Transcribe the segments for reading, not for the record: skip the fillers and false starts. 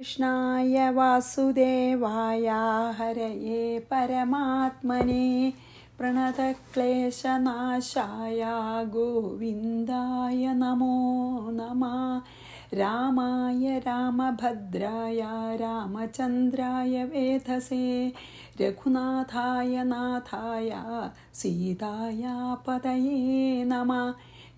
कृष्णाय वासुदेवाय हरये परमात्मने प्रणतक्लेशनाशाय गोविन्दाय नमो नमः। रामाय रामभद्राय रामचन्द्राय वेधसे रघुनाथाय नाथाय सीताय पतये नमः।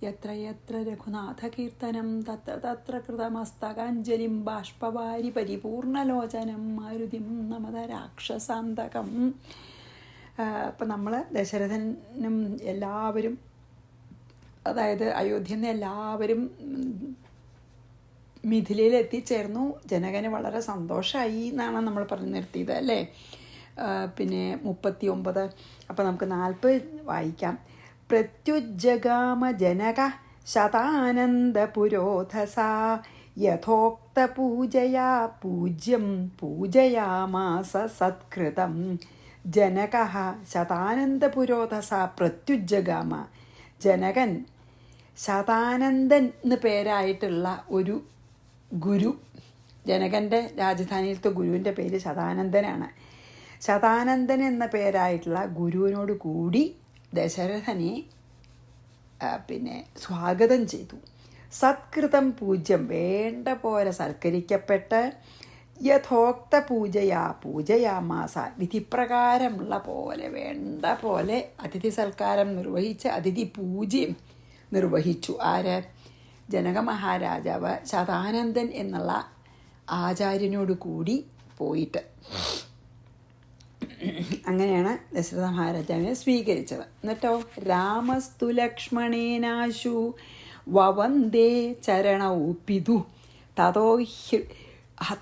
यत्र यत्र रघुनाथकीर्तनं तत्र तत्र कृतमस्तकाञ्जलिं बाष्पवारि परिपूर्णलोचनं മാരുതിം നമത രാക്ഷസാന്തകം. അപ്പം നമ്മൾ ദശരഥനും എല്ലാവരും, അതായത് അയോധ്യയിൽ നിന്ന് എല്ലാവരും മിഥിലയിൽ എത്തിച്ചേർന്നു. ജനകന് വളരെ സന്തോഷമായി എന്നാണ് നമ്മൾ പറഞ്ഞു നിർത്തിയത് അല്ലേ. പിന്നെ 39. അപ്പം നമുക്ക് 40 വായിക്കാം. പ്രത്യുജ്ജഗാമ ജനക ശതാനന്ദപുരോധസാ യഥോക്തപൂജയാ പൂജ്യം പൂജയാമാസ സത്കൃതം. ജനകഃ ശതാനന്ദപുരോധസാ പ്രത്യുജ്ജഗാമ. ജനകൻ ശതാനന്ദൻ എന്ന് പേരായിട്ടുള്ള ഒരു ഗുരു, ജനകൻ്റെ രാജധാനിയിലത്തെ ഗുരുവിൻ്റെ പേര് ശതാനന്ദനാണ്. ശതാനന്ദൻ എന്ന പേരായിട്ടുള്ള ഗുരുവിനോട് കൂടി ദശരഥനെ സ്വാഗതം ചെയ്തു. സത്കൃതം പൂജ്യം, വേണ്ട പോലെ സൽക്കരിക്കപ്പെട്ട് യഥോക്ത പൂജയാമാസ, വിധിപ്രകാരമുള്ള പോലെ വേണ്ട പോലെ അതിഥി സൽക്കാരം നിർവഹിച്ച് അതിഥി പൂജ്യം നിർവഹിച്ചു. ആര്? ജനക മഹാരാജാവ് ശതാനന്ദൻ എന്നുള്ള ആചാര്യനോട് കൂടി പോയിട്ട് അങ്ങനെയാണ് ദശരഥ മഹാരാജാവിനെ സ്വീകരിച്ചത്. എന്നിട്ടോ രാമസ്തു ലക്ഷ്മണേനാശു വവന്ദേ ചരണൗ പിതു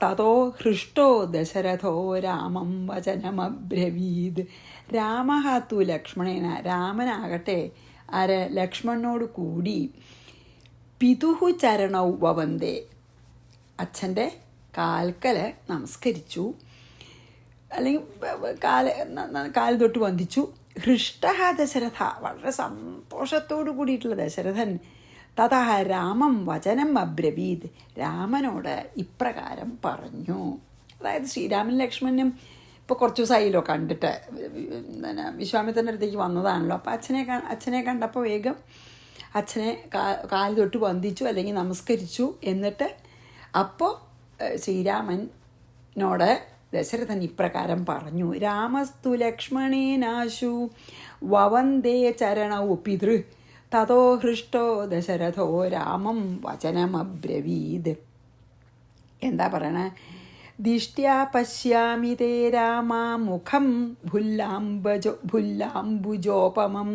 തതോ ഹൃഷ്ടോ ദശരഥോ രാമം വചനമബ്രവീത്. രാമഃ തു ലക്ഷ്മണേന, രാമനാകട്ടെ ആര്? ലക്ഷ്മണനോട് കൂടി പിതുഹു ചരണൗ വവന്ദേ, അച്ഛൻ്റെ കാൽക്കൽ നമസ്കരിച്ചു, അല്ലെങ്കിൽ കാൽ തൊട്ട് വന്ദിച്ചു. ഹൃഷ്ട ദശരഥ, വളരെ സന്തോഷത്തോടു കൂടിയിട്ടുള്ള ദശരഥൻ തഥാ രാമം വചനം അബ്രവീത്, രാമനോട് ഇപ്രകാരം പറഞ്ഞു. അതായത് ശ്രീരാമനും ലക്ഷ്മണനും ഇപ്പോൾ കുറച്ച് ദിവസമായില്ലോ കണ്ടിട്ട്, വിശ്വാമിത്രൻ്റെ അടുത്തേക്ക് വന്നതാണല്ലോ. അപ്പോൾ അച്ഛനെ കണ്ടപ്പോൾ വേഗം അച്ഛനെ കാൽ തൊട്ട് വന്ദിച്ചു അല്ലെങ്കിൽ നമസ്കരിച്ചു. എന്നിട്ട് അപ്പോൾ ശ്രീരാമനോട് ദശരഥൻ ഇപ്രകാരം പറഞ്ഞു. രാമസ്തു ലക്ഷ്മണേനാശു വവന്ദേ ചരണൗ പിതൃ തതോ ഹൃഷ്ടോ ദശരഥോ രാമം വചനമബ്രവീത്. എന്താ പറയണേ? ദിഷ്ട്യാ പശ്യാമി തേ രാമാ മുഖം ഭുല്ലാംബുജോപമം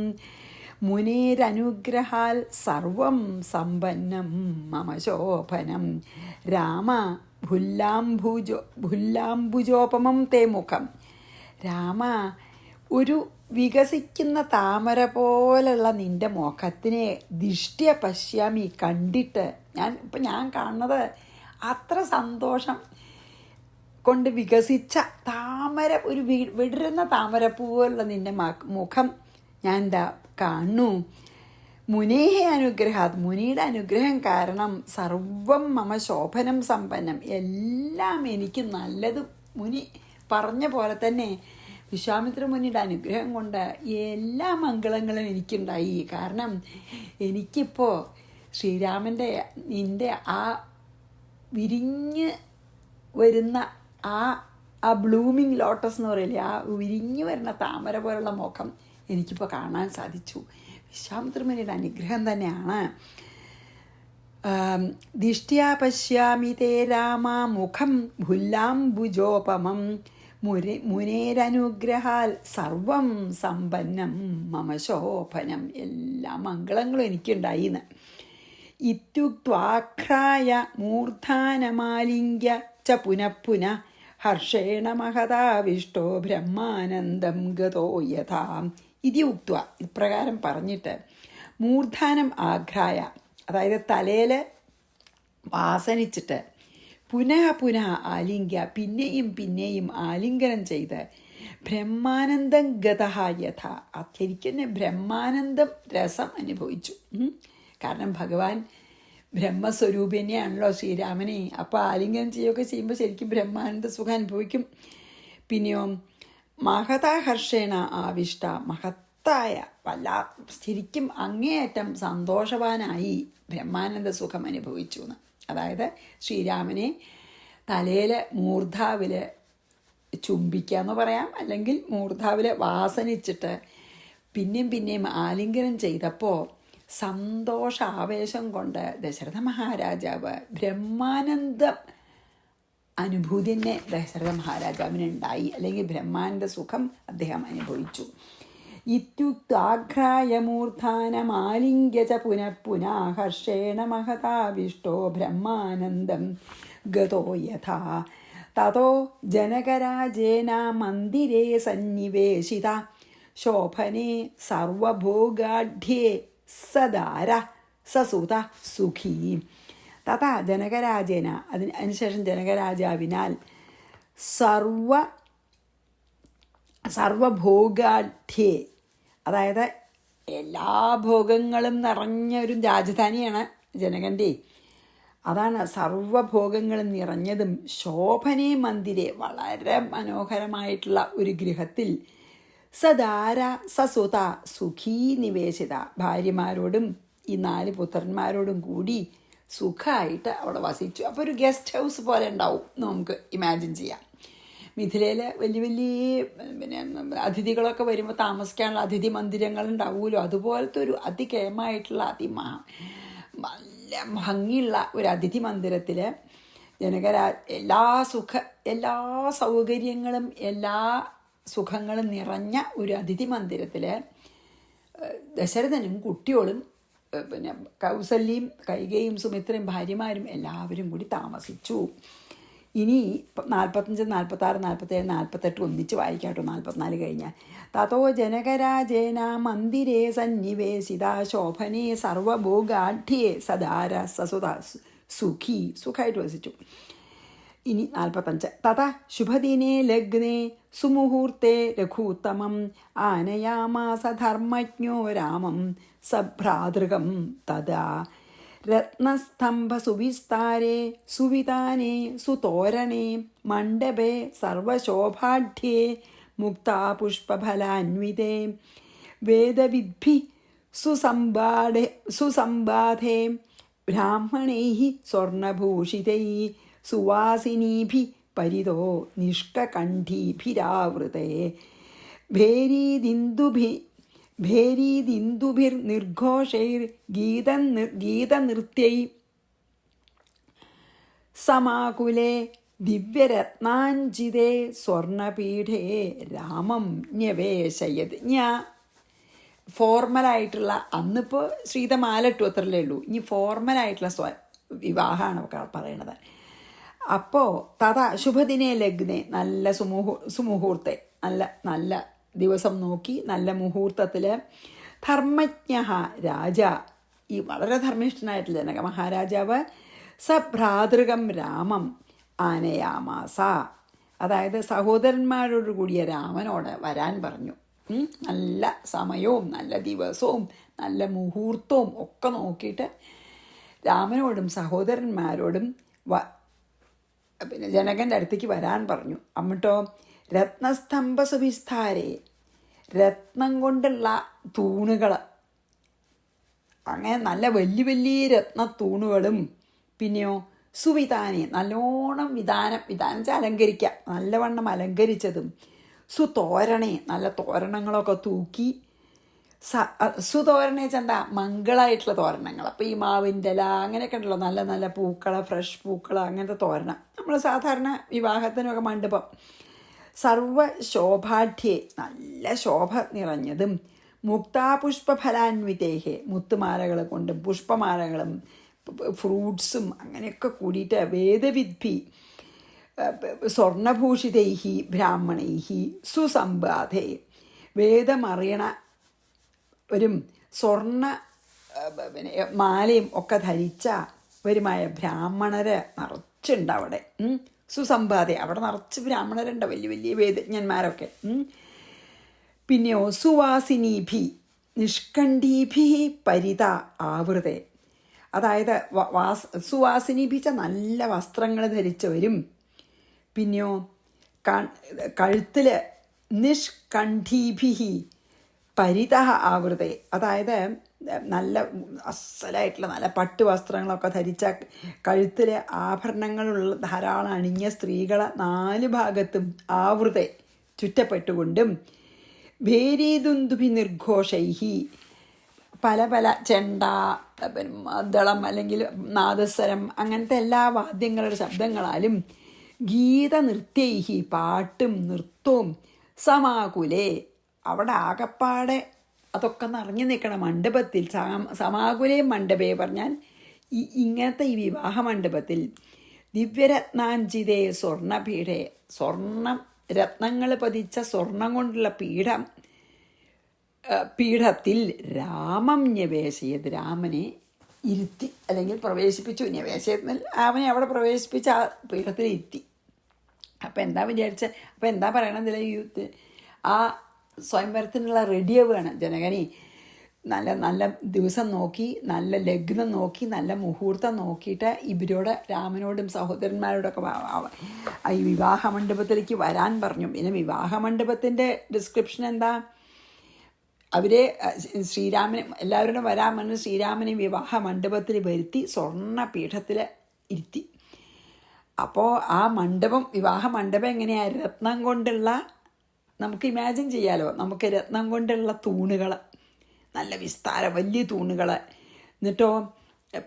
മുനേരനുഗ്രഹാൽ സർവം സമ്പന്നം മമ ശോഭനം. രാമ ഭുല്ലാംബുജോപമം തേ മുഖം. രാമ, ഒരു വികസിക്കുന്ന താമര പോലുള്ള നിൻ്റെ മുഖത്തിനെ ദിഷ്ട്യ പശ്യാമി, കണ്ടിട്ട് ഞാൻ കാണുന്നത് അത്ര സന്തോഷം കൊണ്ട് വികസിച്ച താമര, ഒരു വിടരുന്ന താമരപ്പൂവുള്ള നിൻ്റെ മുഖം ഞാൻ കാണുന്നു. മുനേഹ അനുഗ്രഹാത്, മുനിയുടെ അനുഗ്രഹം കാരണം സർവം മമ ശോഭനം സമ്പന്നം, എല്ലാം എനിക്ക് നല്ലത്. മുനി പറഞ്ഞ പോലെ തന്നെ വിശ്വാമിത്ര മുനിയുടെ അനുഗ്രഹം കൊണ്ട് എല്ലാ മംഗളങ്ങളും എനിക്കുണ്ടായി. കാരണം എനിക്കിപ്പോൾ ശ്രീരാമൻ്റെ നിൻ്റെ ആ വിരിഞ്ഞ് വരുന്ന ആ ബ്ലൂമിങ് ലോട്ടസ് എന്ന് പറയില്ലേ, ആ വിരിഞ്ഞ് വരുന്ന താമര പോലുള്ള മുഖം എനിക്കിപ്പോൾ കാണാൻ സാധിച്ചു. വിശ്വാമിത്രമുനിയുടെ അനുഗ്രഹം തന്നെയാണ്. ദിഷ്ട്യാ പശ്യാമി തേ രാമ മുഖം ഭുല്ലാംബുജോപമം മുനേരനുഗ്രഹാൽ സർവം സമ്പന്നം മമ ശോഭനം, എല്ലാ മംഗളങ്ങളും എനിക്കുണ്ടായിന്ന്. ഇത്യുക്ത്വാഘ്രായ മൂർധാനമാലിംഗ്യ ച പുനഃ ഹർഷേണ മഹതാവിഷ്ടോ ബ്രഹ്മാനന്ദം ഗതോ യഥാ. ഇതി ഉക്ത്വ, ഇപ്രകാരം പറഞ്ഞിട്ട് മൂർധാനം ആഘ്രായ, അതായത് തലയിൽ വാസനിച്ചിട്ട് പുനഃ ആലിംഗ്യ, പിന്നെയും ആലിംഗനം ചെയ്ത് ബ്രഹ്മാനന്ദം ഗതഃ യഥ, ശരിക്കും ബ്രഹ്മാനന്ദം രസം അനുഭവിച്ചു. കാരണം ഭഗവാൻ ബ്രഹ്മസ്വരൂപിനെയാണല്ലോ ശ്രീരാമനെ. അപ്പോൾ ആലിംഗനം ചെയ്യുകയൊക്കെ ചെയ്യുമ്പോൾ ശരിക്കും ബ്രഹ്മാനന്ദ സുഖം അനുഭവിക്കും. പിന്നെയോ മഹതാഹർഷേണ ആവിഷ്ട, മഹത്തായ ശരിക്കും അങ്ങേയറ്റം സന്തോഷവാനായി ബ്രഹ്മാനന്ദ സുഖം അനുഭവിച്ചു എന്ന്. അതായത് ശ്രീരാമനെ തലയിൽ മൂർധാവിൽ ചുംബിക്കുക എന്ന് പറയാം, അല്ലെങ്കിൽ മൂർധാവിൽ വാസനിച്ചിട്ട് പിന്നെയും പിന്നെയും ആലിംഗനം ചെയ്തപ്പോൾ സന്തോഷാവേശം കൊണ്ട് ദശരഥ മഹാരാജാവ് ബ്രഹ്മാനന്ദം അനുഭൂതി തന്നെ ദശരഥ മഹാരാജാവിനുണ്ടായി, അല്ലെങ്കിൽ ബ്രഹ്മാനന്ദ സുഖം അദ്ദേഹം അനുഭവിച്ചു. ഇത്യുക്താഘ്രായ മൂർധാനമാലിംഗ്യ ച പുനഃ പുനഃ ഹർഷേണ മഹതാവിഷ്ടോ ബ്രഹ്മാനന്ദം ഗതോ യഥാ തതോ ജനകരാജേന മന്ദിരേ സന്നിവേശിത ശോഭനേ സർവഭോഗാഢ്യേ സദാര സസുത സുഖീ. തഥാ ജനകരാജേന, അതിനുശേഷം ജനകരാജാവിനാൽ സർവഭോഗാഢ്യേ, അതായത് എല്ലാ ഭോഗങ്ങളും നിറഞ്ഞ ഒരു രാജധാനിയാണ് ജനകൻ്റെ. അതാണ് സർവഭോഗങ്ങളും നിറഞ്ഞതും ശോഭനേ മന്ദിരെ, വളരെ മനോഹരമായിട്ടുള്ള ഒരു ഗൃഹത്തിൽ സദാര സസുത സുഖീ നിവേശിത, ഭാര്യമാരോടും ഈ 4 പുത്രന്മാരോടും കൂടി സുഖമായിട്ട് അവിടെ വസിച്ചു. അപ്പോൾ ഒരു ഗസ്റ്റ് ഹൗസ് പോലെ ഉണ്ടാവും നമുക്ക് ഇമാജിൻ ചെയ്യാം. മിഥിലയിൽ വലിയ വലിയ പിന്നെ അതിഥികളൊക്കെ വരുമ്പോൾ താമസിക്കാനുള്ള അതിഥി മന്ദിരങ്ങൾ ഉണ്ടാവുമല്ലോ, അതുപോലത്തെ ഒരു അതികേമായിട്ടുള്ള നല്ല ഭംഗിയുള്ള ഒരു അതിഥി മന്ദിരത്തിൽ എല്ലാ സൗകര്യങ്ങളും എല്ലാ സുഖങ്ങളും നിറഞ്ഞ ഒരു അതിഥി മന്ദിരത്തിൽ ദശരഥനും കുട്ടികളും പിന്നെ കൗസല്യയും കൈകയും സുമിത്രയും ഭാര്യമാരും എല്ലാവരും കൂടി താമസിച്ചു. ഇനി 45, 46, 47, 48 ഒന്നിച്ച് വായിക്കാട്ടോ. 44 കഴിഞ്ഞാൽ തതോ ജനകരാജേന മന്ദിരേ സന്നിവേശിത ശോഭനേ സർവഭോഗാഢ്യേ സദാര സസുത സുഖി, സുഖമായിട്ട് വസിച്ചു. ഇനി 45 തഥാ ശുഭദിനേ ലഗ്നേ സുമുഹൂർത്തേ രഘൂത്തമം ആനയാമാസ ധർമ്മജ്ഞോ രാമം സഭ്രാതൃകം തഥാ രത്നസ്തംഭസുവിസ്താരേ സുവിതാനേ സുതോരണേ മണ്ഡപേ സർവശോഭാഢ്യേ മുക്താപുഷ്പഫലാന്വിതേ വേദവിദ്ഭി സുസംബാധേ ബ്രാഹ്മണൈഃ സ്വർണഭൂഷിതൈഃ സുവാസിനീഭിः പരിതോ നിഷ്കകണ്ഠീഭിരാവൃതേ ഭേരീദിന്ദുഭിർനിർഘോഷൈർഗീതനൃത്യൈ സമാകുലേ ദിവ്യരത്നാഞ്ജിതേ സ്വർണപീഠേ രാമം ന്യവേശയത്. ഫോർമലായിട്ടുള്ള, അന്നിപ്പോൾ ശ്രീതമാലട്ടു അത്രല്ലേ ഉള്ളൂ, ഇനി ഫോർമലായിട്ടുള്ള വിവാഹമാണ് പറയണത്. അപ്പോൾ തഥാ ശുഭദിനേ ലഗ്നേ, നല്ല സുമുഹൂർത്തെ, നല്ല ദിവസം നോക്കി നല്ല മുഹൂർത്തത്തിൽ ധർമ്മജ്ഞ രാജ, ഈ വളരെ ധർമ്മിഷ്ഠനായിട്ടുള്ള ജനക മഹാരാജാവ് സഭ്രാതൃകം രാമം ആനയാമാസ, അതായത് സഹോദരന്മാരോട് കൂടിയ രാമനോട് വരാൻ പറഞ്ഞു. നല്ല സമയവും നല്ല ദിവസവും നല്ല മുഹൂർത്തവും ഒക്കെ നോക്കിയിട്ട് രാമനോടും സഹോദരന്മാരോടും പിന്നെ ജനകൻ്റെ അടുത്തേക്ക് വരാൻ പറഞ്ഞു. അമ്മട്ടോ രത്നസ്തംഭ സുവിസ്താരേ, രത്നം കൊണ്ടുള്ള തൂണുകൾ, അങ്ങനെ നല്ല വലിയ വലിയ രത്നത്തൂണുകളും, പിന്നെയോ സുവിതാനെ, നല്ലോണം വിധാനം അലങ്കരിക്കുക, നല്ലവണ്ണം അലങ്കരിച്ചതും, സുതോരണേ, നല്ല തോരണങ്ങളൊക്കെ തൂക്കി, സുതോരണേ ചെന്താ മംഗളായിട്ടുള്ള തോരണങ്ങൾ. അപ്പോൾ ഈ മാവിൻ്റെ ഇല അങ്ങനെയൊക്കെ ഉണ്ടല്ലോ, നല്ല നല്ല പൂക്കള, ഫ്രഷ് പൂക്കള, അങ്ങനത്തെ തോരണം. നമ്മൾ സാധാരണ വിവാഹത്തിനൊക്കെ മണ്ഡപം. സർവശോഭാഢ്യേ, നല്ല ശോഭ നിറഞ്ഞതും, മുക്താപുഷ്പഫലാന്വിതേഹേ, മുത്തുമാലകൾ കൊണ്ടും പുഷ്പമാലകളും ഫ്രൂട്ട്സും അങ്ങനെയൊക്കെ കൂടിയിട്ട്, വേദവിദ്ഭി സ്വർണഭൂഷിതൈഹി ബ്രാഹ്മണൈഹി സുസംബാധേ, വേദമറിയണവരും സ്വർണ്ണ മാലയും ഒക്കെ ധരിച്ച വരുമായ ബ്രാഹ്മണര് നിറച്ചുണ്ട് അവിടെ. സുസംബാധെ, അവിടെ നിറച്ച് ബ്രാഹ്മണരുണ്ട്, വലിയ വലിയ വേദജ്ഞന്മാരൊക്കെ. പിന്നെയോ സുവാസിനീഭി നിഷ്കണ്ഠീഭി പരിത ആവൃതേ, അതായത് സുവാസിനിഭിച്ച നല്ല വസ്ത്രങ്ങൾ ധരിച്ചവരും, പിന്നെയോ കഴുത്തിൽ നിഷ്കണ്ഠീഭിഹി പരിതഃ ആവൃതേ, അതായത് നല്ല അസലായിട്ടുള്ള നല്ല പട്ട് വസ്ത്രങ്ങളൊക്കെ ധരിച്ച, കഴുത്തിൽ ആഭരണങ്ങളുള്ള ധാരാളം അണിഞ്ഞ സ്ത്രീകളെ 4 ഭാഗത്തും ആവൃതെ ചുറ്റപ്പെട്ടുകൊണ്ടും, ഭേരീദുന്ദുഭി നിർഘോഷൈഹി പല പല ചെണ്ട, ദളം അല്ലെങ്കിൽ നാദസ്വരം അങ്ങനത്തെ എല്ലാ വാദ്യങ്ങളുടെ ശബ്ദങ്ങളാലും, ഗീതനൃത്യൈഹി പാട്ടും നൃത്തവും, സമാകുലേ അവിടെ ആകപ്പാടെ അതൊക്കെ നിറഞ്ഞു നിൽക്കണം മണ്ഡപത്തിൽ. സമാകുലേ മണ്ഡപേ പറഞ്ഞാൽ ഇങ്ങനത്തെ ഈ വിവാഹ മണ്ഡപത്തിൽ ദിവ്യരത്നാഞ്ചിതേ സ്വർണ്ണപീഠേ, സ്വർണം രത്നങ്ങൾ പതിച്ച സ്വർണം കൊണ്ടുള്ള പീഠത്തിൽ രാമം ന്യവേശയത്, രാമനെ ഇരുത്തി അല്ലെങ്കിൽ പ്രവേശിപ്പിച്ചു. ന്യവേശയത്തിൽ അവനെ അവിടെ പ്രവേശിപ്പിച്ച് ആ പീഠത്തിൽ ഇരുത്തി. അപ്പം എന്താ വിചാരിച്ച, അപ്പം എന്താ പറയണതില്ല, ആ സ്വയംവരത്തിനുള്ള റെഡിയാവുകയാണ് ജനകനെ. നല്ല നല്ല ദിവസം നോക്കി, നല്ല ലഗ്നം നോക്കി, നല്ല മുഹൂർത്തം നോക്കിയിട്ട് ഇവരോട്, രാമനോടും സഹോദരന്മാരോടൊക്കെ ഈ വിവാഹ മണ്ഡപത്തിലേക്ക് വരാൻ പറഞ്ഞു. പിന്നെ വിവാഹ മണ്ഡപത്തിൻ്റെ ഡിസ്ക്രിപ്ഷൻ എന്താ, അവരെ ശ്രീരാമനെ എല്ലാവരോടും വരാൻ പറഞ്ഞു. ശ്രീരാമനെ വിവാഹ മണ്ഡപത്തിൽ വരുത്തി സ്വർണ്ണപീഠത്തിൽ ഇരുത്തി. അപ്പോൾ ആ മണ്ഡപം, വിവാഹ മണ്ഡപം എങ്ങനെയാണ്, രത്നം കൊണ്ടുള്ള, നമുക്ക് ഇമാജിൻ ചെയ്യാലോ, നമുക്ക് രത്നം കൊണ്ടുള്ള തൂണുകൾ, നല്ല വിസ്താരം വലിയ തൂണുകൾ, എന്നിട്ടോ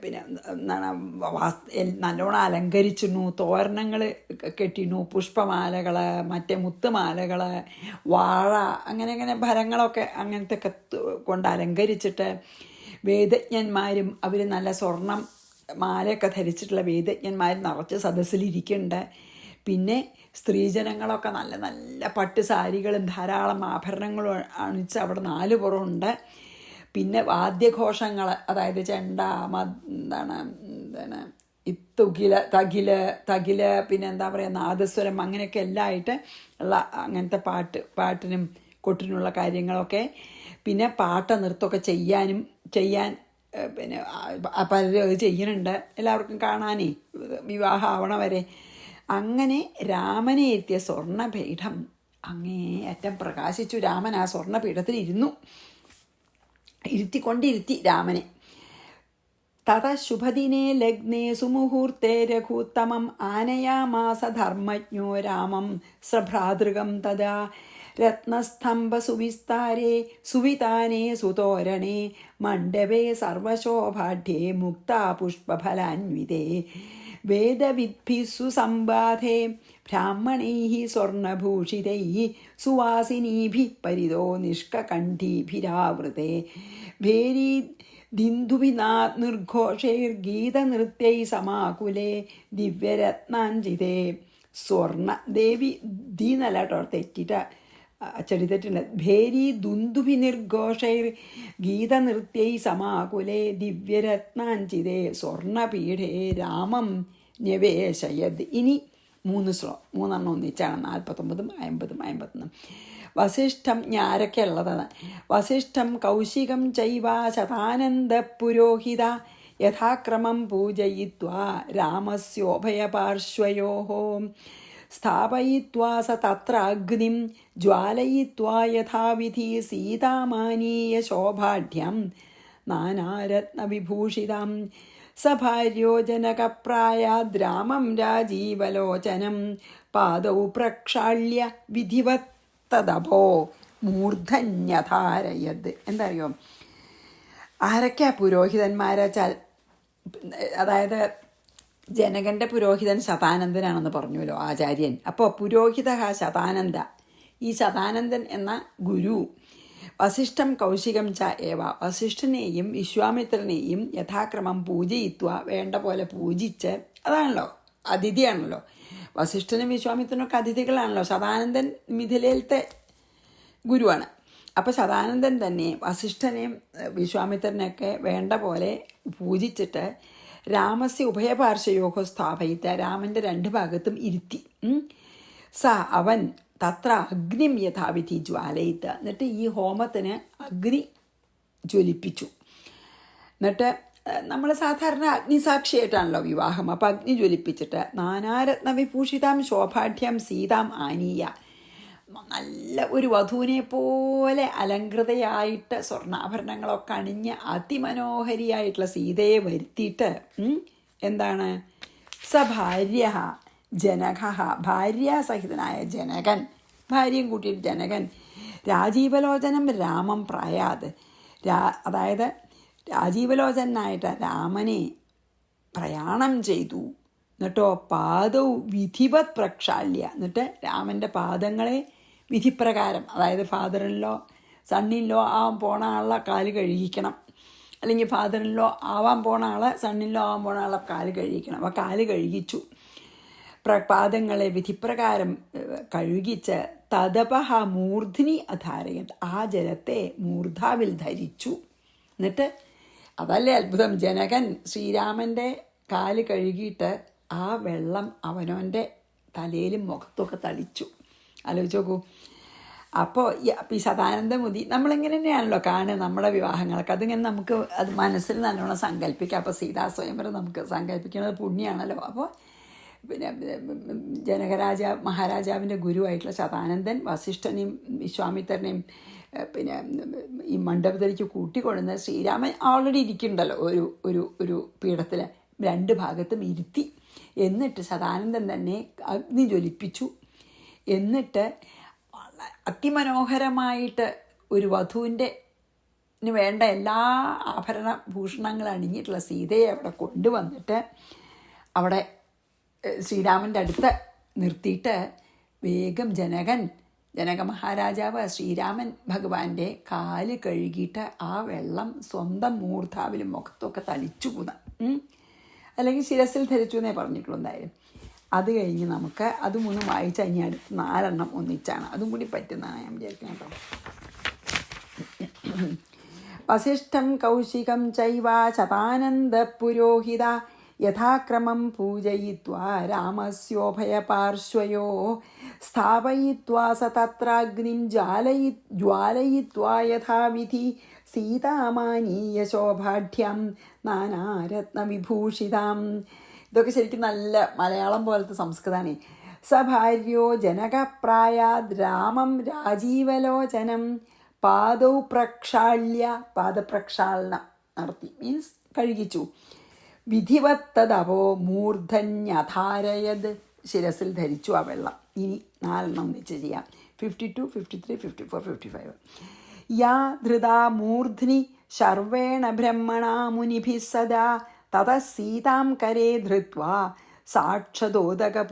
പിന്നെ എന്താണ് നല്ലോണം അലങ്കരിച്ചിരുന്നു, തോരണങ്ങൾ കെട്ടിയിരുന്നു, പുഷ്പമാലകൾ, മറ്റേ മുത്തുമാലകൾ, വാഴ, അങ്ങനെ ഫലങ്ങളൊക്കെ അങ്ങനത്തെ ഒക്കെ കൊണ്ട് അലങ്കരിച്ചിട്ട്, വേദജ്ഞന്മാരും അവർ നല്ല സ്വർണം മാലയൊക്കെ ധരിച്ചിട്ടുള്ള വേദജ്ഞന്മാർ നിറച്ച് സദസ്സിലിരിക്കുന്നുണ്ട്. പിന്നെ സ്ത്രീജനങ്ങളൊക്കെ നല്ല നല്ല പട്ട് സാരികളും ധാരാളം ആഭരണങ്ങളും അണിച്ച് അവിടെ 4 പുറമുണ്ട്. പിന്നെ വാദ്യഘോഷങ്ങൾ, അതായത് ചെണ്ട, എന്താണ് തകില്, പിന്നെ എന്താ പറയുക നാദസ്വരം, അങ്ങനെയൊക്കെ എല്ലാം ആയിട്ട് ഉള്ള അങ്ങനത്തെ പാട്ടിനും കൊട്ടിനുള്ള കാര്യങ്ങളൊക്കെ. പിന്നെ പാട്ട നൃത്തമൊക്കെ ചെയ്യാൻ പിന്നെ പലരും അത് ചെയ്യുന്നുണ്ട്, എല്ലാവർക്കും കാണാനേ വിവാഹം ആവണ വരെ. അങ്ങനെ രാമനെ ഇരുത്തിയ സ്വർണ്ണപീഠം അങ്ങേയറ്റം പ്രകാശിച്ചു. രാമൻ ആ സ്വർണ്ണപീഠത്തിൽ ഇരുത്തി രാമനെ. തത ശുഭദിനേ ലഗ്നേ സുമുഹൂർത്തേ രഘൂത്തമം ആനയാമാസ ധർമ്മജ്ഞോ രാമം സഭ്രാതൃകം തഥാ രത്നസ്തംഭ സുവിസ്താരേ സുവിതാനേ സുതോരണേ മണ്ഡപേ സർവശോഭാഢ്യേ മുക്താ പുഷ്പഫലാന്വിതേ വേദവിദ്ഭിः സുസംബാധേ ബ്രാഹ്മണൈः സ്വർണഭൂഷിതൈः സുവാസിനീഭിः പരിതോ നിഷ്കകണ്ഠീഭിരാവൃതേ ഭേരീ ദിന്ദുഭിനാ നിർഘോഷൈർഗീതനൃത്യൈ സമാകുലേ ദിവ്യരത്നാഞ്ജിതേ സ്വർണ ദേവി ദീനല്ലാട്ടോ തെറ്റിട്ട് അച്ചടി തെറ്റുണ്ട്. ഭേരി ദുന്ദുഭി നിർഘോഷൈർ ഗീതനൃത്യൈ സമാകുലേ ദിവ്യരത്നാഞ്ജിതേ സ്വർണപീഠേ രാമം ന്യവേശയത്. ഇനി 3 ഒന്നിച്ചാണ് 49, 50, 51. വസിഷ്ഠം ആരൊക്കെ ഉള്ളതാണ്? വസിഷ്ഠം കൗശികം ചൈവ ശതാനന്ദ പുരോഹിത യഥാക്രമം പൂജയിത്വാ രാമസ്യോഭയപാർശ്വയോഃ സ്ഥാപയിത്വാ സ തത്ര അഗ്നിം ജ്വാലയിത്വാ യഥാവിധി സീതാമാനീയ ശോഭാഢ്യം നാനാരത്നവിഭൂഷിതം സഭാര്യോ ജനകപ്രായാദ്രാമം രാജീവലോചനം പാദൗ പ്രക്ഷാള്യ വിധിവത്തദഭോ മൂർധന്യധാരയത്. എന്താ അറിയോ, ആരൊക്കെയാ പുരോഹിതന്മാരാച്ചാൽ, അതായത് ജനകൻ്റെ പുരോഹിതൻ ശതാനന്ദനാണെന്ന് പറഞ്ഞുവല്ലോ ആചാര്യൻ. അപ്പോൾ പുരോഹിത ശതാനന്ദ, ഈ ശതാനന്ദൻ എന്ന ഗുരു വസിഷ്ഠം കൗശികം ച ഏവ, വസിഷ്ഠനെയും വിശ്വാമിത്രനെയും യഥാക്രമം പൂജയിത്വ വേണ്ട പോലെ പൂജിച്ച്, അതാണല്ലോ അതിഥിയാണല്ലോ, വസിഷ്ഠനും വിശ്വാമിത്രനൊക്കെ അതിഥികളാണല്ലോ. ശതാനന്ദൻ മിഥിലയിലത്തെ ഗുരുവാണ്. അപ്പോൾ ശതാനന്ദൻ തന്നെ വസിഷ്ഠനെയും വിശ്വാമിത്രനെയൊക്കെ വേണ്ട പോലെ പൂജിച്ചിട്ട് രാമസ്യ ഉഭയപാർശ്വയോഹ സ്ഥാപയിത്ത, രാമൻ്റെ 2 ഭാഗത്തും ഇരുത്തി. അവൻ തത്ര അഗ്നിം യഥാവിധി ജ്വാലയിത്ത, എന്നിട്ട് ഈ ഹോമത്തിന് അഗ്നി ജ്വലിപ്പിച്ചു. എന്നിട്ട് നമ്മൾ സാധാരണ അഗ്നിസാക്ഷിയായിട്ടാണല്ലോ വിവാഹം. അപ്പോൾ അഗ്നി ജ്വലിപ്പിച്ചിട്ട് നാനാരത്നവിഭൂഷിതാം ശോഭാഢ്യം സീതാം ആനീയ, നല്ല ഒരു വധുവിനെ പോലെ അലങ്കൃതയായിട്ട് സ്വർണ്ണാഭരണങ്ങളൊക്കെ അണിഞ്ഞ് അതിമനോഹരിയായിട്ടുള്ള സീതയെ വരുത്തിയിട്ട് എന്താണ് സഭാര്യ ജനക, ഭാര്യാസഹിതനായ ജനകൻ, ഭാര്യയും കൂട്ടിയിട്ട് ജനകൻ രാജീവലോചനം രാമം പ്രായാത്, അതായത് രാജീവലോചനായിട്ട് രാമനെ പ്രയാണം ചെയ്തു. എന്നിട്ടോ പാദവും വിധിവത് പ്രക്ഷാള്യ, എന്നിട്ട് രാമൻ്റെ പാദങ്ങളെ വിധിപ്രകാരം, അതായത് ഫാദറിൻലോ സണ്ണിൻലോ ആവാൻ പോണ ആളെ കാല് കഴുകിക്കണം, അല്ലെങ്കിൽ ഫാദറിൻലോ ആവാൻ പോണ ആളെ സണ്ണിൻലോ ആവാൻ പോണ ആളെ കാല് കഴുകിക്കണം. അപ്പോൾ കാല് കഴുകിച്ചു, പാദങ്ങളെ വിധിപ്രകാരം കഴുകിച്ച് തദപഹ മൂർധിനി അധാരയൻ, ആ ജലത്തെ മൂർധാവിൽ ധരിച്ചു. എന്നിട്ട് അതല്ലേ അത്ഭുതം, ജനകൻ ശ്രീരാമൻ്റെ കാല് കഴുകിയിട്ട് ആ വെള്ളം അവനവൻ്റെ തലയിലും മുഖത്തൊക്കെ തളിച്ചു. ആലോചിച്ച് നോക്കൂ. അപ്പോൾ ഈ സദാനന്ദമുതി നമ്മളിങ്ങനെ തന്നെയാണല്ലോ കാണുക നമ്മുടെ വിവാഹങ്ങളൊക്കെ. അതിങ്ങനെ നമുക്ക് അത് മനസ്സിൽ നല്ലോണം സങ്കല്പിക്കാം. അപ്പോൾ സീതാ സ്വയംവരം നമുക്ക് സങ്കല്പിക്കുന്നത് പുണ്യമാണല്ലോ. അപ്പോൾ പിന്നെ മഹാരാജാവിൻ്റെ ഗുരുവായിട്ടുള്ള ശതാനന്ദൻ വസിഷ്ഠനെയും വിശ്വാമിത്രനെയും പിന്നെ ഈ മണ്ഡപത്തിലേക്ക് കൂട്ടിക്കൊള്ളുന്ന ശ്രീരാമൻ ഓൾറെഡി ഇരിക്കുന്നുണ്ടല്ലോ ഒരു പീഠത്തിൽ, രണ്ട് ഭാഗത്തും ഇരുത്തി. എന്നിട്ട് സദാനന്ദൻ തന്നെ അഗ്നി ജ്വലിപ്പിച്ചു. എന്നിട്ട് അതിമനോഹരമായിട്ട് ഒരു വധുവിൻ്റെ വേണ്ട എല്ലാ ആഭരണ ഭൂഷണങ്ങൾ അണിഞ്ഞിട്ടുള്ള സീതയെ അവിടെ കൊണ്ടുവന്നിട്ട് അവിടെ ശ്രീരാമൻ്റെ അടുത്ത് നിർത്തിയിട്ട് വേഗം ജനക മഹാരാജാവ് ശ്രീരാമൻ ഭഗവാന്റെ കാല് കഴുകിയിട്ട് ആ വെള്ളം സ്വന്തം മൂർധാവിലും മുഖത്തൊക്കെ തളിച്ചു കൂന്ന, അല്ലെങ്കിൽ ശിരസിൽ ധരിച്ചു എന്നേ പറഞ്ഞിട്ടുള്ളൂ. എന്തായാലും അത് കഴിഞ്ഞ് നമുക്ക് അത് മൂന്നും വായിച്ച് കഴിഞ്ഞ് അടുത്ത് 4 ഒന്നിച്ചാണ്, അതും കൂടി പറ്റുന്നതാണ് ഞാൻ വിചാരിക്കുന്നത് കേട്ടോ. വസിഷ്ഠം കൗശികം ചൈവ ശതാനന്ദ പുരോഹിത യഥാക്രമം പൂജയിത്വാ രാമസ്യോഭയപാർശ്വയോ സ്ഥാപയിത്വാ സ തത്രാഗ്നിം ജ്വാലയിത്വാ യഥാവിധി സീതാമാനീയ ശോഭാഢ്യം നാനാരത്നവിഭൂഷിതാം. ഇതൊക്കെ ശരിക്കും നല്ല മലയാളം പോലത്തെ സംസ്കൃതമാണ്. സഭാര്യോ ജനകപ്രായാദ് രാമം രാജീവലോചനം പാദൗ പ്രക്ഷാള്യ, പാദപ്രക്ഷാളനം നടത്തി, മീൻസ് കഴുകിച്ചു. വിധിവത്തതപോ മൂർധന്യധാരയത്, ശിരസിൽ ധരിച്ചു ആ വെള്ളം. ഇനി 4 ഒന്നിച്ച് ചെയ്യാം. 52, 53, 54, 55. യാ ധൃതാ മൂർധ്നി ശർവേണ ബ്രഹ്മണാ മുനിഭിः സദാ തതഃ സീതാം കരേ ധൃത്വാ സാക്ഷതോദകപൂർവകം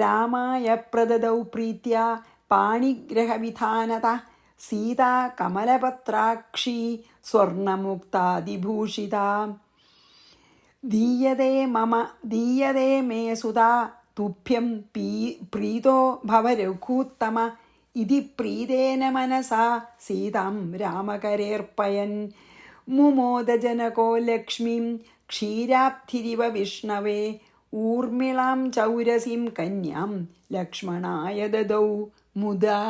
രാമായ പ്രദദൗ പ്രീത്യാ പാണിഗ്രഹവിധാനതഃ സീതാ കമലപത്രാക്ഷി സ്വർണമുക്താദിഭൂഷിത. ദീയതേ മേ സുതാ തുഭ്യം പ്രീതോ ഭവ രഘൂത്തമ ഇതി പ്രീതേന മനസാ സീതാം രാമകരേർപ്പയൻ മുമോദജനകോ ലക്ഷ്മീം ക്ഷീരാബ്ധിരിവ വിഷ്ണവേ ഊർമിളാം ചൗരസിം കന്യാം ലക്ഷ്മണായ ദദൗ മുദാ.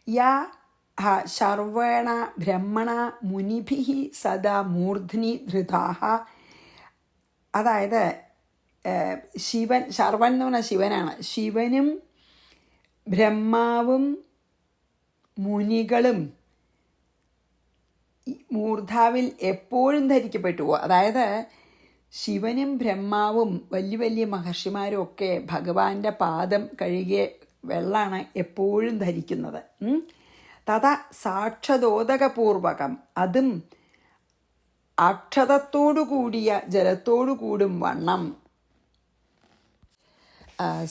യാ ശർവേണ ബ്രഹ്മണ മുനിഭിः സദാ മൂർധ്നി ധൃതാഃ, അതായത് ശിവൻ, ശർവൻ എന്ന് പറഞ്ഞാൽ ശിവനാണ്. ശിവനും ബ്രഹ്മാവും മുനികളും മൂർധാവിൽ എപ്പോഴും ധരിക്കപ്പെട്ടു. അതായത് ശിവനും ബ്രഹ്മാവും വലിയ വലിയ മഹർഷിമാരും ഒക്കെ ഭഗവാന്റെ പാദം കഴുകിയ വെള്ളമാണ് എപ്പോഴും ധരിക്കുന്നത്. തഥ സാക്ഷതോദകപൂർവകം, അതും അക്ഷതത്തോടു കൂടിയ ജലത്തോടു കൂടും വണ്ണം.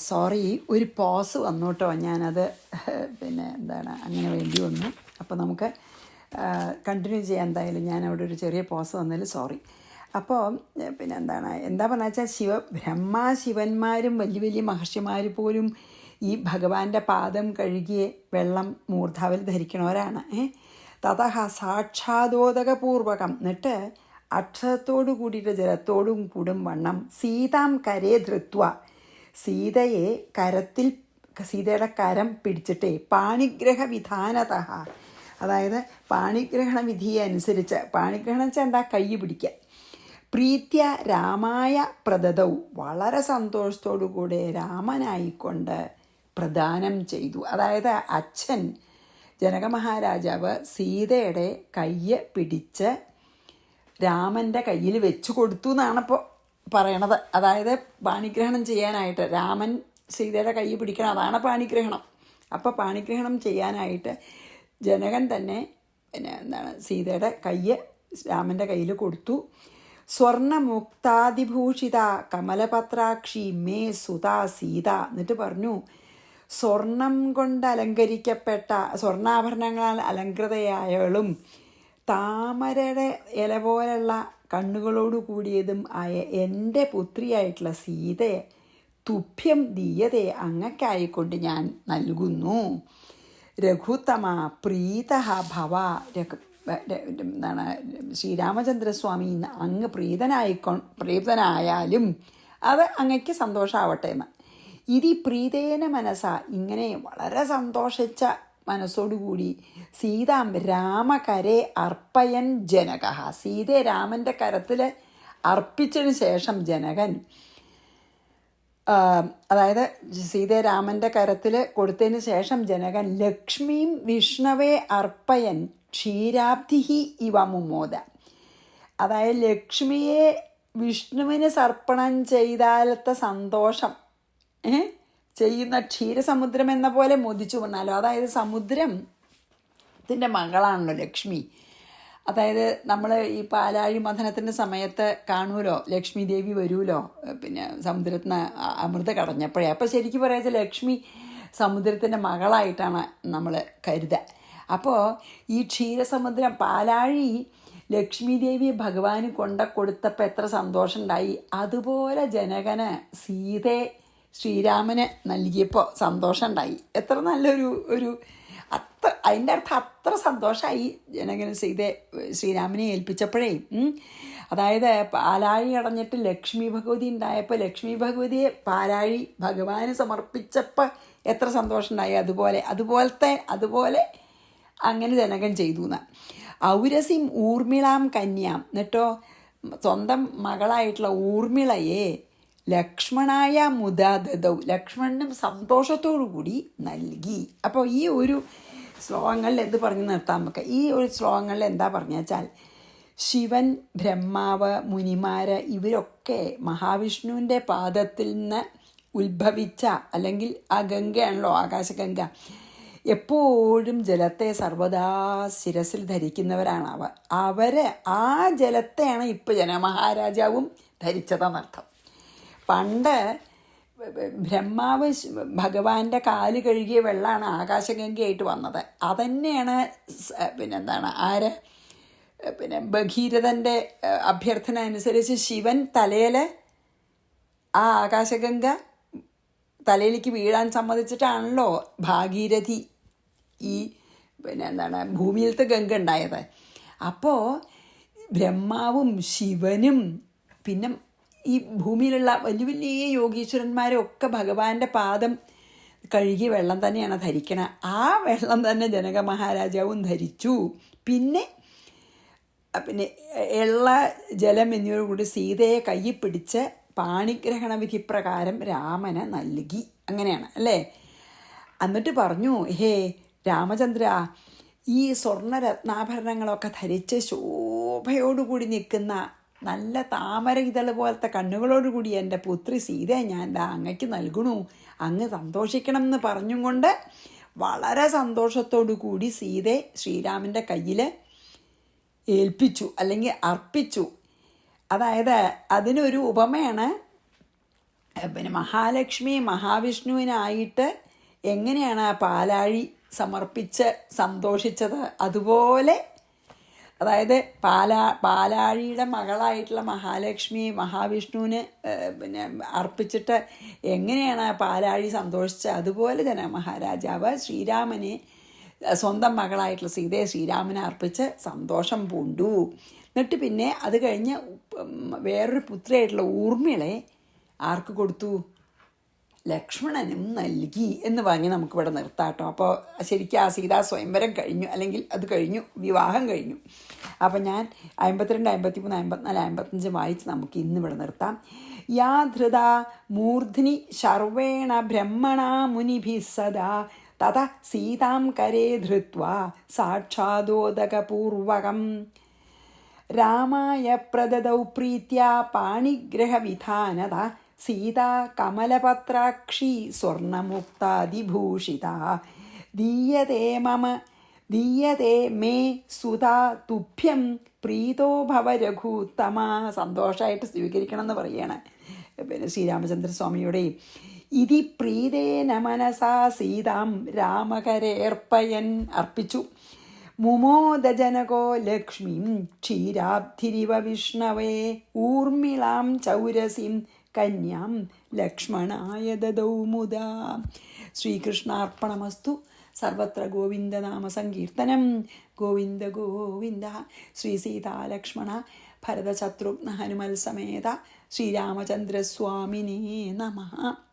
സോറി, ഒരു പോസ് വന്നു കേട്ടോ, ഞാനത് പിന്നെ എന്താണ് അങ്ങനെ വേണ്ടി വന്നു. അപ്പോൾ നമുക്ക് കണ്ടിന്യൂ ചെയ്യാൻ. എന്തായാലും ഞാൻ അവിടെ ഒരു ചെറിയ പോസ് വന്നതിൽ സോറി. അപ്പോൾ പിന്നെ എന്താ പറഞ്ഞാൽ വെച്ചാൽ ശിവന്മാരും വലിയ വലിയ മഹർഷിമാർ പോലും ഈ ഭഗവാന്റെ പാദം കഴുകിയ വെള്ളം മൂർധാവിൽ ധരിക്കണവരാണ്. തതഹ സാക്ഷാദോദകപൂർവകം, എന്നിട്ട് അക്ഷരത്തോടു കൂടിയിട്ട് ജലത്തോടും കൂടും വണ്ണം സീതാം കരേ ധൃത്വ, സീതയെ സീതയുടെ കരം പിടിച്ചിട്ടേ പാണിഗ്രഹ വിധാനത, അതായത് പാണിഗ്രഹണ വിധിയെ അനുസരിച്ച്, പാണിഗ്രഹണം വെച്ചാൽ എന്താ, കൈ പിടിക്കുക, പ്രീത്യ രാമായ പ്രദതൗ, വളരെ സന്തോഷത്തോടു കൂടെ രാമനായിക്കൊണ്ട് പ്രദാനം ചെയ്തു. അതായത് അച്ഛൻ ജനക മഹാരാജാവ് സീതയുടെ കയ്യ് പിടിച്ച് രാമൻ്റെ കയ്യിൽ വെച്ച് കൊടുത്തു എന്നാണ് ഇപ്പോൾ പറയണത്. അതായത് പാണിഗ്രഹണം ചെയ്യാനായിട്ട് രാമൻ സീതയുടെ കൈ പിടിക്കണം, അതാണ് പാണിഗ്രഹണം. അപ്പോൾ പാണിഗ്രഹണം ചെയ്യാനായിട്ട് ജനകൻ തന്നെ സീതയുടെ കയ്യ് രാമൻ്റെ കയ്യിൽ കൊടുത്തു. സ്വർണ്ണമുക്താതിഭൂഷിത കമലപത്രാക്ഷി മേ സുതാ സീത, എന്നിട്ട് പറഞ്ഞു, സ്വർണം കൊണ്ട് അലങ്കരിക്കപ്പെട്ട, സ്വർണ്ണാഭരണങ്ങളാൽ അലങ്കൃതയായവളും താമരയുടെ ഇല പോലുള്ള കണ്ണുകളോട് കൂടിയതും ആയ എൻ്റെ പുത്രിയായിട്ടുള്ള സീതയെ തുഭ്യം ദീയതേ, അങ്ങക്കായിക്കൊണ്ട് ഞാൻ നൽകുന്നു. രഘുത്തമ പ്രീത ഭവ, എന്താണ് ശ്രീരാമചന്ദ്രസ്വാമി അങ്ങ് പ്രീതനായാലും അത് അങ്ങയ്ക്ക് സന്തോഷമാവട്ടെ എന്ന്. ഇതി പ്രീതേന മനസ്സ, ഇങ്ങനെ വളരെ സന്തോഷിച്ച മനസ്സോടുകൂടി സീതാം രാമകരെ അർപ്പയൻ ജനക, സീതയെ രാമൻ്റെ കരത്തിൽ അർപ്പിച്ചതിന് ശേഷം ജനകൻ, അതായത് സീതയെ രാമൻ്റെ കരത്തിൽ കൊടുത്തതിന് ശേഷം ജനകൻ ലക്ഷ്മീം വിഷ്ണവേ അർപ്പയൻ ക്ഷീരാബ്ധിഹി ഇവ മുമോദ, അതായത് ലക്ഷ്മിയെ വിഷ്ണുവിന് സമർപ്പണം ചെയ്താലത്തെ സന്തോഷം ചെയ്യുന്ന ക്ഷീരസമുദ്രം എന്ന പോലെ മോദിച്ചു വന്നാലോ. അതായത് സമുദ്രത്തിൻ്റെ മകളാണല്ലോ ലക്ഷ്മി. അതായത് നമ്മൾ ഈ പാലാഴി മഥനത്തിൻ്റെ സമയത്ത് കാണുമല്ലോ, ലക്ഷ്മി ദേവി വരുമല്ലോ, പിന്നെ സമുദ്രത്തിന് അമൃത കടഞ്ഞപ്പോഴേ. അപ്പോൾ ശരിക്കും പറയാച്ചാൽ ലക്ഷ്മി സമുദ്രത്തിൻ്റെ മകളായിട്ടാണ് നമ്മൾ കരുതുക. അപ്പോൾ ഈ ക്ഷീരസമുദ്രം പാലാഴി ലക്ഷ്മി ദേവി ഭഗവാന് കൊടുത്തപ്പോൾ എത്ര സന്തോഷം ഉണ്ടായി, അതുപോലെ ജനകന് സീതയെ ശ്രീരാമന് നൽകിയപ്പോൾ സന്തോഷം ഉണ്ടായി. എത്ര നല്ലൊരു അതിൻ്റെ അർത്ഥം അത്ര സന്തോഷമായി ജനകന് ശ്രീരാമനെ ഏൽപ്പിച്ചപ്പോഴേ. അതായത് പാലാഴി അടഞ്ഞിട്ട് ലക്ഷ്മി ഭഗവതി ഉണ്ടായപ്പോൾ ലക്ഷ്മി ഭഗവതിയെ പാലാഴി ഭഗവാന് സമർപ്പിച്ചപ്പോൾ എത്ര സന്തോഷം ഉണ്ടായി, അതുപോലെ അങ്ങനെ ജനകൻ ചെയ്തു എന്ന്. ഔരസിം ഊർമിളാം കന്യാം, എന്നിട്ടോ സ്വന്തം മകളായിട്ടുള്ള ഊർമിളയെ ലക്ഷ്മണായ മുദാദൗ, ലക്ഷ്മണനും സന്തോഷത്തോടു കൂടി നൽകി. അപ്പോൾ ഈ ഒരു ശ്ലോകങ്ങളിൽ എന്ത് പറഞ്ഞു നിർത്താൻ നമുക്ക്, ഈ ഒരു ശ്ലോകങ്ങളിൽ എന്താ പറഞ്ഞു വെച്ചാൽ, ശിവൻ, ബ്രഹ്മാവ്, മുനിമാര് ഇവരൊക്കെ മഹാവിഷ്ണുവിൻ്റെ പാദത്തിൽ നിന്ന് ഉത്ഭവിച്ച, അല്ലെങ്കിൽ ആ ഗംഗയാണല്ലോ ആകാശഗംഗ, എപ്പോഴും ജലത്തെ സർവദാ ശിരസിൽ ധരിക്കുന്നവരാണ് അവര്. ആ ജലത്തെയാണ് ഇപ്പോൾ ജനമഹാരാജാവും ധരിച്ചതെന്നർത്ഥം. പണ്ട് ബ്രഹ്മാവ് ഭഗവാന്റെ കാല് കഴുകിയ വെള്ളമാണ് ആകാശഗംഗയായിട്ട് വന്നത്. അതന്നെയാണ് ഭഗീരഥൻ്റെ അഭ്യർത്ഥന അനുസരിച്ച് ശിവൻ തലയിൽ ആ ആകാശഗംഗ തലയിലേക്ക് വീഴാൻ സമ്മതിച്ചിട്ടാണല്ലോ ഭാഗീരഥി ഈ ഭൂമിയിലത്തെ ഗംഗ ഉണ്ടായത്. അപ്പോൾ ബ്രഹ്മാവും ശിവനും പിന്നെ ഈ ഭൂമിയിലുള്ള വലിയ വലിയ യോഗീശ്വരന്മാരൊക്കെ ഭഗവാന്റെ പാദം കഴുകിയ വെള്ളം തന്നെയാണ് ധരിക്കണത്. ആ വെള്ളം തന്നെ ജനക മഹാരാജാവും ധരിച്ചു. പിന്നെ എള്ള ജലം എന്നിവയോടുകൂടി സീതയെ കയ്യിൽ പിടിച്ച് പാണിഗ്രഹണ വിധി പ്രകാരം രാമന് നൽകി. അങ്ങനെയാണ് അല്ലേ. എന്നിട്ട് പറഞ്ഞു, ഹേ രാമചന്ദ്ര, ഈ സ്വർണ്ണരത്നാഭരണങ്ങളൊക്കെ ധരിച്ച് ശോഭയോടുകൂടി നിൽക്കുന്ന നല്ല താമര ഇതള് പോലത്തെ കണ്ണുകളോടുകൂടി എൻ്റെ പുത്രി സീതയെ ഞാൻ അങ്ങയ്ക്ക് നൽകണു, അങ്ങ് സന്തോഷിക്കണം എന്ന് പറഞ്ഞും കൊണ്ട് വളരെ സന്തോഷത്തോടു കൂടി സീതയെ ശ്രീരാമൻ്റെ കയ്യിൽ ഏൽപ്പിച്ചു, അല്ലെങ്കിൽ അർപ്പിച്ചു. അതായത് അതിനൊരു ഉപമയാണ് മഹാലക്ഷ്മി മഹാവിഷ്ണുവിനായിട്ട് എങ്ങനെയാണ് ആ പാലാഴി സമർപ്പിച്ച് സന്തോഷിച്ചത്, അതുപോലെ അതായത് പാലാഴിയുടെ മകളായിട്ടുള്ള മഹാലക്ഷ്മി മഹാവിഷ്ണുവിന് അർപ്പിച്ചിട്ട് എങ്ങനെയാണ് ആ പാലാഴി സന്തോഷിച്ചത്, അതുപോലെ തന്നെ മഹാരാജാവ് ശ്രീരാമനെ സ്വന്തം മകളായിട്ടുള്ള സീതയെ ശ്രീരാമനെ അർപ്പിച്ച് സന്തോഷം പൂണ്ടു. എന്നിട്ട് പിന്നെ അത് കഴിഞ്ഞ് വേറൊരു പുത്രിയായിട്ടുള്ള ഊർമിളയെ ആർക്ക് കൊടുത്തു, ലക്ഷ്മണനും നൽകി എന്ന് പറഞ്ഞ് നമുക്കിവിടെ നിർത്താട്ടോ. അപ്പോൾ ശരിക്കും ആ സീതാ സ്വയംവരം കഴിഞ്ഞു, അല്ലെങ്കിൽ അത് കഴിഞ്ഞു, വിവാഹം കഴിഞ്ഞു. അപ്പം ഞാൻ 52, 53, 54, 55 വായിച്ച് നമുക്ക് ഇന്നിവിടെ നിർത്താം. യാ ധൃത മൂർധ്നി ശർവേണ ബ്രഹ്മണ മുനിഭിः സദാ തത സീതാം കരേ ധൃത്വാ സാക്ഷാദോദകപൂർവകം രാമായ പ്രദദൗ പ്രീത്യാ പാണിഗ്രഹവിധാനത സീതാ കമലപത്രാക്ഷി സ്വർണമുക്താദിഭൂഷിത ദീയതേ മേ സുതാ തുഭ്യം പ്രീതോ ഭവ രഘുത്തമ. സന്തോഷമായിട്ട് സ്വീകരിക്കണം എന്ന് പറയുകയാണ് പിന്നെ ശ്രീരാമചന്ദ്രസ്വാമിയുടെയും. ഇതി പ്രീതേന മനസാ സീതാം രാമകരേർപ്പയൻ അർപ്പിച്ചു. മുമോദജനകോ ലക്ഷ്മീം ക്ഷീരാബ്ധിരിവ വിഷ്ണവേ ഊർമിളാം ചൗരസിം കന്യാം ലക്ഷ്മണായ ദദൗ മുദാ. ശ്രീകൃഷ്ണാർപ്പണമസ്തു. സർവത്ര ഗോവിന്ദനാമ സങ്കീർത്തനം. ഗോവിന്ദ ഗോവിന്ദ. ശ്രീ സീതാലക്ഷ്മണ ഭരതശത്രുഘ്ന ഹനുമൽ സമേത ശ്രീരാമചന്ദ്രസ്വാമിനേ നമഃ.